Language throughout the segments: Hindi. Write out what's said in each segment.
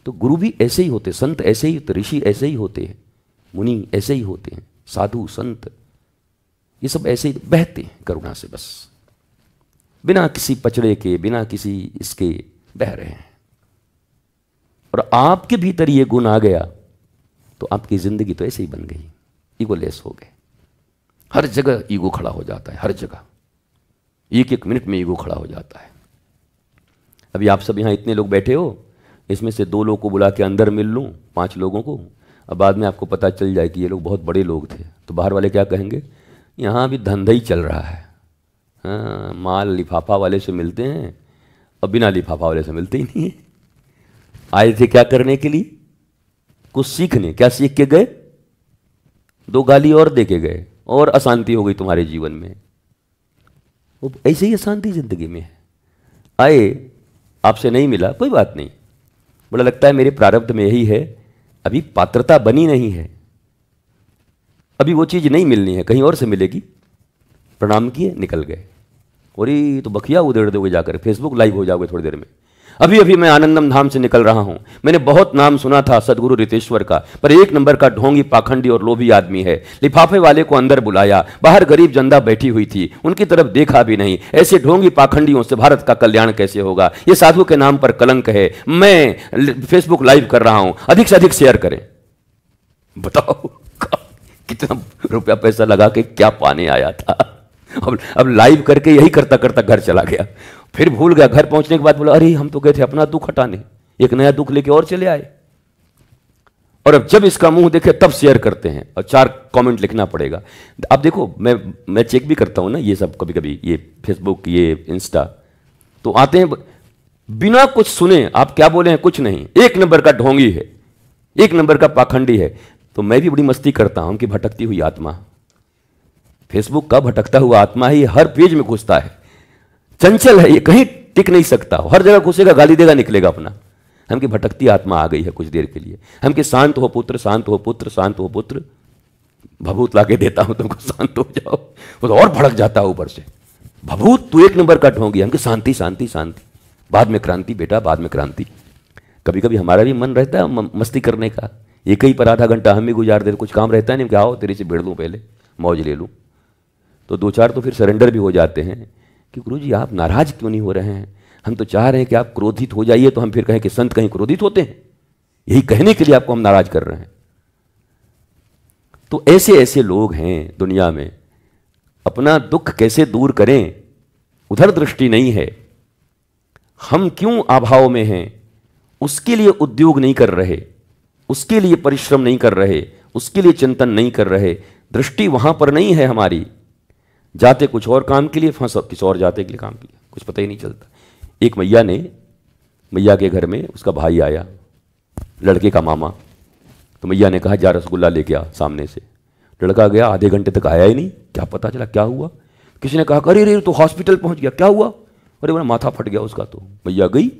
तो गुरु भी ऐसे ही होते, संत ऐसे ही होते, ऋषि ऐसे ही होते हैं, मुनि ऐसे ही होते हैं, साधु संत ये सब ऐसे ही बहते हैं करुणा से, बस बिना किसी पचड़े के, बिना किसी इसके बह रहे हैं। और आपके भीतर ये गुण आ गया तो आपकी जिंदगी तो ऐसे ही बन गई, ईगोलेस हो गए। हर जगह ईगो खड़ा हो जाता है, हर जगह एक एक मिनट में ईगो खड़ा हो जाता है। अभी आप सब यहाँ इतने लोग बैठे हो, इसमें से 2 लोगों को बुला के अंदर मिल लूँ, 5 लोगों को, अब बाद में आपको पता चल जाए कि ये लोग बहुत बड़े लोग थे, तो बाहर वाले क्या कहेंगे, यहाँ भी धंधा ही चल रहा है। हाँ, माल लिफाफा वाले से मिलते हैं और बिना लिफाफा वाले से मिलते ही नहीं है। आए थे क्या करने के लिए, कुछ सीखने, क्या सीख के गए, 2 गाली और दे के गए और अशांति हो गई तुम्हारे जीवन में। वो ऐसे ही अशांति जिंदगी में है। आए, आपसे नहीं मिला, कोई बात नहीं, बड़ा लगता है मेरे प्रारब्ध में यही है, अभी पात्रता बनी नहीं है, अभी वो चीज नहीं मिलनी है, कहीं और से मिलेगी। प्रणाम किए, निकल गए। और ये तो बखिया उधेड़ दोगे जाकर, फेसबुक लाइव हो जाओगे थोड़ी देर में। अभी अभी मैं आनंदम धाम से निकल रहा हूं, मैंने बहुत नाम सुना था सदगुरु रितेश्वर का, पर 1 नंबर का ढोंगी, पाखंडी और लोभी आदमी है। लिफाफे वाले को अंदर बुलाया, बाहर गरीब जनता बैठी हुई थी, उनकी तरफ देखा भी नहीं। ऐसे ढोंगी पाखंडियों से भारत का कल्याण कैसे होगा, ये साधु के नाम पर कलंक है। मैं फेसबुक लाइव कर रहा हूं, अधिक से अधिक शेयर करें। बताओ कितना रुपया पैसा लगा के क्या पाने आया था, अब लाइव करके यही करता करता घर चला गया। फिर भूल गया, घर पहुंचने के बाद बोला अरे हम तो गए थे अपना दुख हटाने, एक नया दुख लेके और चले आए। और अब जब इसका मुंह देखे तब शेयर करते हैं और 4 कमेंट लिखना पड़ेगा। अब देखो मैं चेक भी करता हूं ना ये सब, कभी कभी ये फेसबुक, ये इंस्टा, तो आते हैं बिना कुछ सुने, आप क्या बोले हैं कुछ नहीं, 1 नंबर का ढोंगी है, 1 नंबर का पाखंडी है। तो मैं भी बड़ी मस्ती करता हूं कि भटकती हुई आत्मा, फेसबुक का भटकता हुआ आत्मा है, ये हर पेज में घुसता है, चंचल है, ये कहीं टिक नहीं सकता, हर जगह घुसेगा, गाली देगा, निकलेगा अपना। हम की भटकती आत्मा आ गई है कुछ देर के लिए, हम कि शांत हो पुत्र, शांत हो पुत्र, शांत हो पुत्र, भभूत लाके देता हूं तुमको, शांत हो जाओ। वो तो और भड़क जाता है ऊपर से, भभूत तू 1 नंबर का ढोंगी, हम कि शांति शांति शांति, बाद में क्रांति बेटा, बाद में क्रांति। कभी कभी हमारा भी मन रहता है मस्ती करने का, एक ही पर आधा घंटा हम भी गुजार देते, कुछ काम रहता है नहीं, क्या आओ तेरे से भिड़ लूँ, पहले मौज ले लूँ। तो 2-4 तो फिर सरेंडर भी हो जाते हैं कि गुरुजी आप नाराज क्यों नहीं हो रहे हैं, हम तो चाह रहे हैं कि आप क्रोधित हो जाइए, तो हम फिर कहें कि संत कहीं क्रोधित होते हैं, यही कहने के लिए आपको हम नाराज कर रहे हैं। तो ऐसे ऐसे लोग हैं दुनिया में, अपना दुख कैसे दूर करें उधर दृष्टि नहीं है। हम क्यों अभाव में हैं उसके लिए उद्योग नहीं कर रहे, उसके लिए परिश्रम नहीं कर रहे, उसके लिए चिंतन नहीं कर रहे, दृष्टि वहां पर नहीं है हमारी। जाते कुछ और काम के लिए, फंस किसी और जाते के लिए काम के लिए, कुछ पता ही नहीं चलता। एक मैया के घर में उसका भाई आया, लड़के का मामा, तो मैया ने कहा जा रसगुल्ला लेके आ सामने से। लड़का गया, आधे घंटे तक आया ही नहीं, क्या पता चला क्या हुआ। किसी ने कहा अरे रे तो हॉस्पिटल पहुंच गया, क्या हुआ, अरे बोला माथा फट गया उसका। तो मैया गई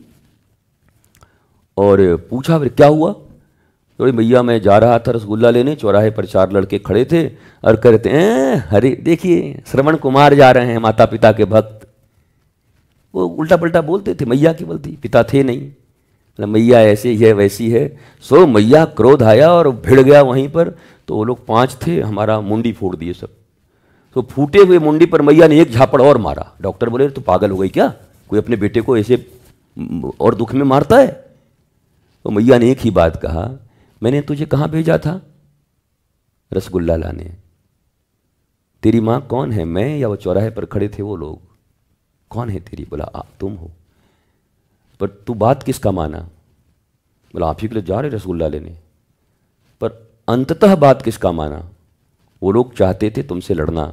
और पूछा फिर क्या हुआ, तो भैया मैं जा रहा था रसगुल्ला लेने, चौराहे पर 4 लड़के खड़े थे और कहते हैं अरे देखिए श्रवण कुमार जा रहे हैं, माता पिता के भक्त। वो उल्टा पल्टा बोलते थे, मैया की बोलती, पिता थे नहीं, मतलब मैया ऐसी है वैसी है। सो मैया क्रोध आया और भिड़ गया वहीं पर। तो वो लोग 5 थे, हमारा मुंडी फोड़ दिए सब। तो फूटे हुए मुंडी पर मैया ने एक झापड़ और मारा। डॉक्टर बोले तो पागल हो गई क्या, कोई अपने बेटे को ऐसे और दुख में मारता है। तो मैया ने एक ही बात कहा, मैंने तुझे कहाँ भेजा था, रसगुल्ला लाने। तेरी माँ कौन है, मैं या वो चौराहे पर खड़े थे वो लोग, कौन है तेरी। बोला तुम हो। पर तू बात किसका माना। बोला आप ही के लिए जा रहे रसगुल्ला लेने। पर अंततः बात किसका माना। वो लोग चाहते थे तुमसे लड़ना,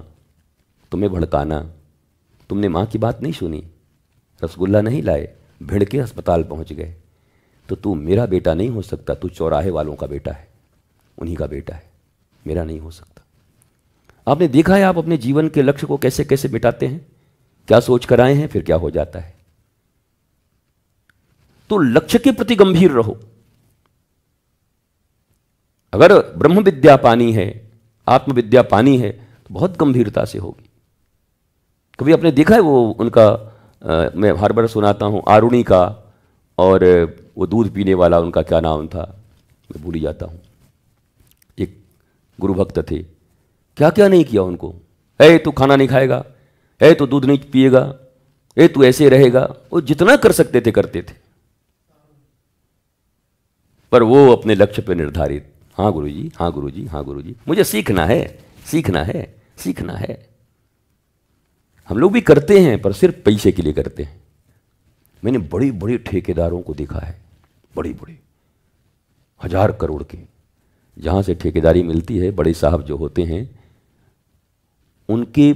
तुम्हें भड़काना, तुमने माँ की बात नहीं सुनी, रसगुल्ला नहीं लाए, भिड़ के अस्पताल पहुंच गए। तो तू मेरा बेटा नहीं हो सकता, तू चौराहे वालों का बेटा है, उन्हीं का बेटा है, मेरा नहीं हो सकता। आपने देखा है आप अपने जीवन के लक्ष्य को कैसे कैसे मिटाते हैं, क्या सोच कर आए हैं, फिर क्या हो जाता है। तो लक्ष्य के प्रति गंभीर रहो। अगर ब्रह्म विद्या पानी है, आत्मविद्या पानी है, तो बहुत गंभीरता से होगी। कभी आपने देखा है वो उनका मैं हर बार सुनाता हूं, आरुणि का और वो दूध पीने वाला, उनका क्या नाम था, मैं भूल ही जाता हूँ, एक गुरु भक्त थे, क्या क्या नहीं किया उनको। ए तू खाना नहीं खाएगा, ए तू दूध नहीं पिएगा, ए तू ऐसे रहेगा, वो जितना कर सकते थे करते थे, पर वो अपने लक्ष्य पे निर्धारित। हाँ गुरुजी, हाँ गुरुजी, हाँ गुरुजी, मुझे सीखना है, सीखना है, सीखना है। हम लोग भी करते हैं पर सिर्फ पैसे के लिए करते हैं। मैंने बड़ी बड़ी ठेकेदारों को देखा है, बड़ी बड़ी 1000 करोड़ के, जहाँ से ठेकेदारी मिलती है, बड़े साहब जो होते हैं, उनकी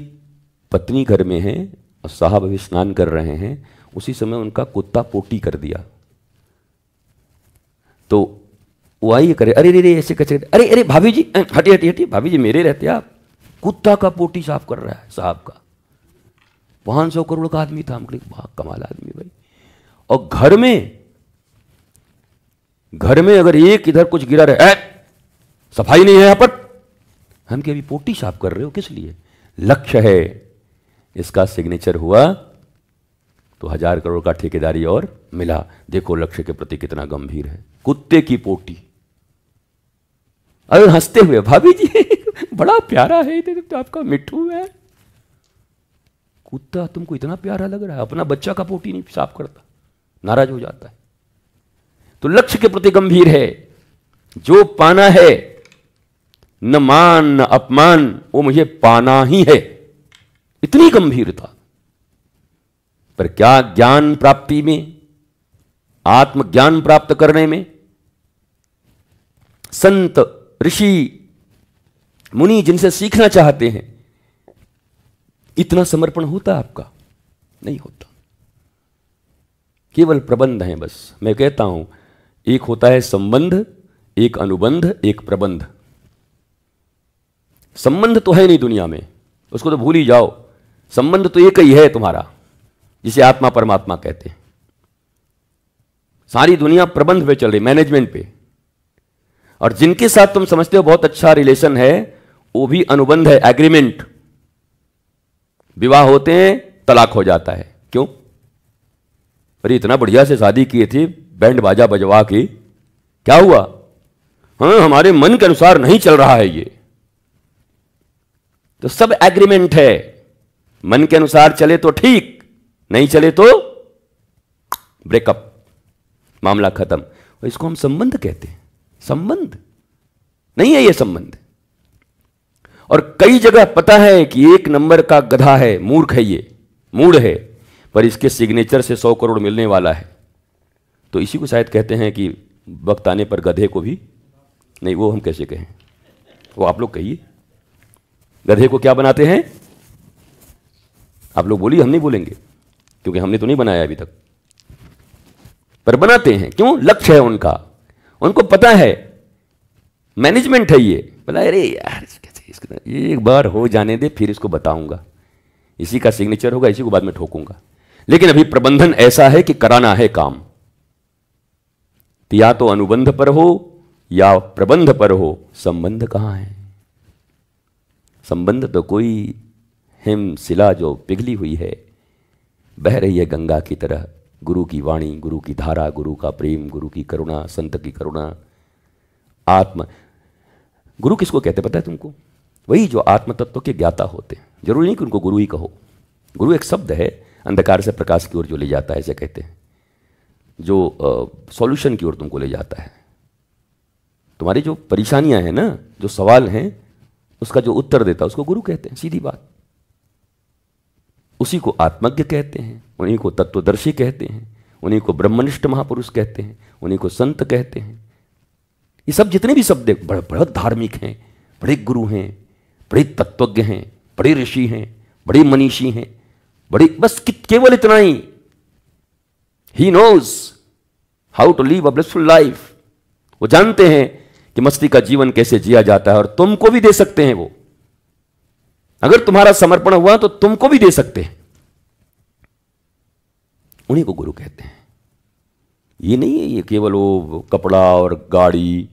पत्नी घर में है और साहब अभी स्नान कर रहे हैं, उसी समय उनका कुत्ता पोटी कर दिया। तो वो आइए करे, अरे रे ऐसे कचरे, अरे अरे भाभी जी हटी हटी हटी, भाभी जी मेरे रहते आप, कुत्ता का पोटी साफ कर रहा है साहब का। 500 करोड़ का आदमी था, हम कहे वाह कमाल आदमी भाई। और घर में अगर एक इधर कुछ गिरा रहे, सफाई नहीं है यहां पर, हम क्या अभी पोटी साफ कर रहे हो, किस लिए? लक्ष्य है, इसका सिग्नेचर हुआ तो 1000 करोड़ का ठेकेदारी और मिला। देखो लक्ष्य के प्रति कितना गंभीर है। कुत्ते की पोटी, अरे हंसते हुए, भाभी जी बड़ा प्यारा है तो आपका मिट्ठू है, कुत्ता तुमको इतना प्यारा लग रहा है, अपना बच्चा का पोटी नहीं साफ करता, नाराज हो जाता है। तो लक्ष्य के प्रति गंभीर है, जो पाना है, न मान न अपमान, वो मुझे पाना ही है, इतनी गंभीरता। पर क्या ज्ञान प्राप्ति में, आत्मज्ञान प्राप्त करने में संत ऋषि मुनि जिनसे सीखना चाहते हैं, इतना समर्पण होता आपका? नहीं होता, केवल प्रबंध है बस। मैं कहता हूं एक होता है संबंध, एक अनुबंध, एक प्रबंध। संबंध तो है नहीं दुनिया में, उसको तो भूल ही जाओ। संबंध तो एक ही है तुम्हारा, जिसे आत्मा परमात्मा कहते हैं। सारी दुनिया प्रबंध पे चल रही, मैनेजमेंट पे। और जिनके साथ तुम समझते हो बहुत अच्छा रिलेशन है, वो भी अनुबंध है, एग्रीमेंट। विवाह होते हैं, तलाक हो जाता है। क्यों? अरे इतना बढ़िया से शादी किए थे, बैंड बाजा बजवा के, क्या हुआ? हाँ हमारे मन के अनुसार नहीं चल रहा है ये। तो सब एग्रीमेंट है, मन के अनुसार चले तो ठीक, नहीं चले तो ब्रेकअप, मामला खत्म। और इसको हम संबंध कहते हैं। संबंध नहीं है ये संबंध। और कई जगह पता है कि एक नंबर का गधा है, मूर्ख है ये, मूढ़ है, पर इसके सिग्नेचर से 100 करोड़ मिलने वाला है। तो इसी को शायद कहते हैं कि वक्त आने पर गधे को भी नहीं, वो हम कैसे कहें, वो आप लोग कहिए। गधे को क्या बनाते हैं? आप लोग बोलिए, हम नहीं बोलेंगे क्योंकि हमने तो नहीं बनाया अभी तक, पर बनाते हैं। क्यों? लक्ष्य है उनका, उनको पता है, मैनेजमेंट है ये। बोला अरे यार ये एक बार हो जाने दे, फिर इसको बताऊंगा, इसी का सिग्नेचर होगा, इसी को बाद में ठोकूंगा। लेकिन अभी प्रबंधन ऐसा है कि कराना है काम। तो या तो अनुबंध पर हो या प्रबंध पर हो, संबंध कहां है? संबंध तो कोई हिम शिला जो पिघली हुई है, बह रही है गंगा की तरह। गुरु की वाणी, गुरु की धारा, गुरु का प्रेम, गुरु की करुणा, संत की करुणा, आत्म। गुरु किसको कहते पता है तुमको? वही जो आत्म तत्व के ज्ञाता होते हैं। जरूरी नहीं कि उनको गुरु ही कहो। गुरु एक शब्द है, अंधकार से प्रकाश की ओर जो ले जाता है, ऐसे कहते हैं, जो सॉल्यूशन की ओर तुमको ले जाता है। तुम्हारी जो परेशानियां हैं ना, जो सवाल हैं, उसका जो उत्तर देता है उसको गुरु कहते हैं, सीधी बात। उसी को आत्मज्ञ कहते हैं, उन्हीं को तत्वदर्शी कहते हैं, उन्हीं को ब्रह्मनिष्ठ महापुरुष कहते हैं, उन्हीं को संत कहते हैं। ये सब जितने भी शब्द बड़े धार्मिक हैं, बड़े गुरु हैं, बड़े तत्वज्ञ हैं, बड़े ऋषि हैं, बड़े मनीषी हैं, बड़े, बस केवल इतना ही। He knows how to live a blissful life. वो जानते हैं कि मस्ती का जीवन कैसे जिया जाता है, और तुमको भी दे सकते हैं वो। अगर तुम्हारा समर्पण हुआ तो तुमको भी दे सकते हैं। उन्हीं को गुरु कहते हैं। ये नहीं है ये केवल वो कपड़ा और गाड़ी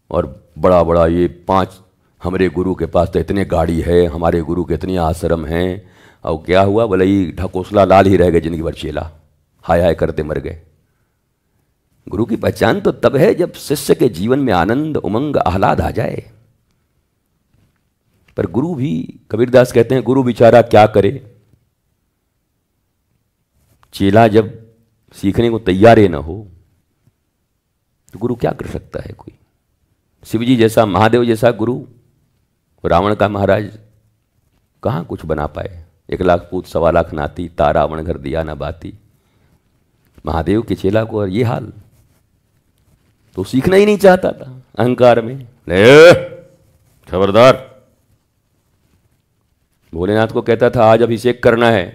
और बड़ा बड़ा ये 5, हमारे गुरु के पास तो इतने गाड़ी है, हमारे गुरु के इतने आश्रम हैं, और क्या हुआ? बोले ये ढकोसला लाल ही रह गए जिंदगी भर चेला, हाय हाय करते मर गए। गुरु की पहचान तो तब है जब शिष्य के जीवन में आनंद, उमंग, आह्लाद आ जाए। पर गुरु भी, कबीरदास कहते हैं, गुरु बेचारा क्या करे, चेला जब सीखने को तैयार ही ना हो तो गुरु क्या कर सकता है कोई। शिव जी जैसा, महादेव जैसा गुरु, रावण का महाराज कहाँ कुछ बना पाए। 1 लाख पूत 1.25 लाख नाती, ता रावण घर दिया ना बाती। महादेव के चेला को और ये हाल, तो सीखना ही नहीं चाहता था अहंकार में। खबरदार, भोलेनाथ को कहता था आज अभिषेक करना है।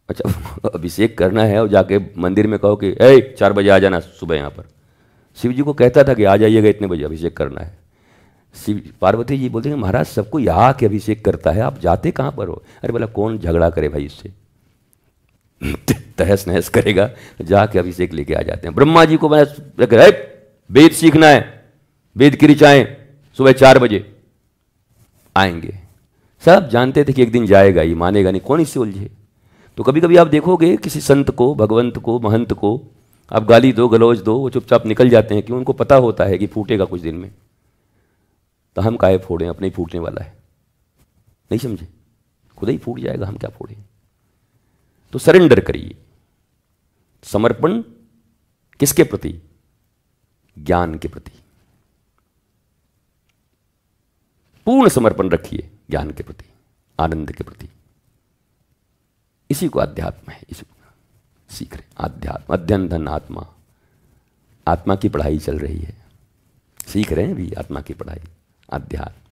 अच्छा अभिषेक करना है और जाके मंदिर में कहो कि 4 बजे आ जाना सुबह यहाँ पर। शिव जी को कहता था कि आ जाइएगा इतने बजे, अभिषेक करना है। पार्वती जी बोलते हैं महाराज सबको यहाँ के अभिषेक करता है, आप जाते कहाँ पर हो। अरे बोला कौन झगड़ा करे भाई इससे, तहस नहस करेगा, जाके अभिषेक लेके आ जाते हैं। ब्रह्मा जी को वेद सीखना है, वेद की ऋचाएं सुबह 4 बजे आएंगे। सब जानते थे कि एक दिन जाएगा, ये मानेगा नहीं, कौन इससे उलझे। तो कभी कभी आप देखोगे किसी संत को, भगवंत को, महंत को आप गाली दो, गलौज दो, वो चुपचाप निकल जाते हैं, क्यों, उनको पता होता है कि फूटेगा कुछ दिन में। तो हम काहे फोड़ें, अपने ही फूटने वाला है, नहीं समझे, खुद ही फूट जाएगा, हम क्या फोड़ें। तो सरेंडर करिए, समर्पण किसके प्रति, ज्ञान के प्रति पूर्ण समर्पण रखिए, ज्ञान के प्रति, आनंद के प्रति। इसी को अध्यात्म है, इसी को सीख रहे। अध्यात्म, अध्ययन धन आत्मा, आत्मा की पढ़ाई चल रही है, सीख रहे हैं भी आत्मा की पढ़ाई, अध्यात्म।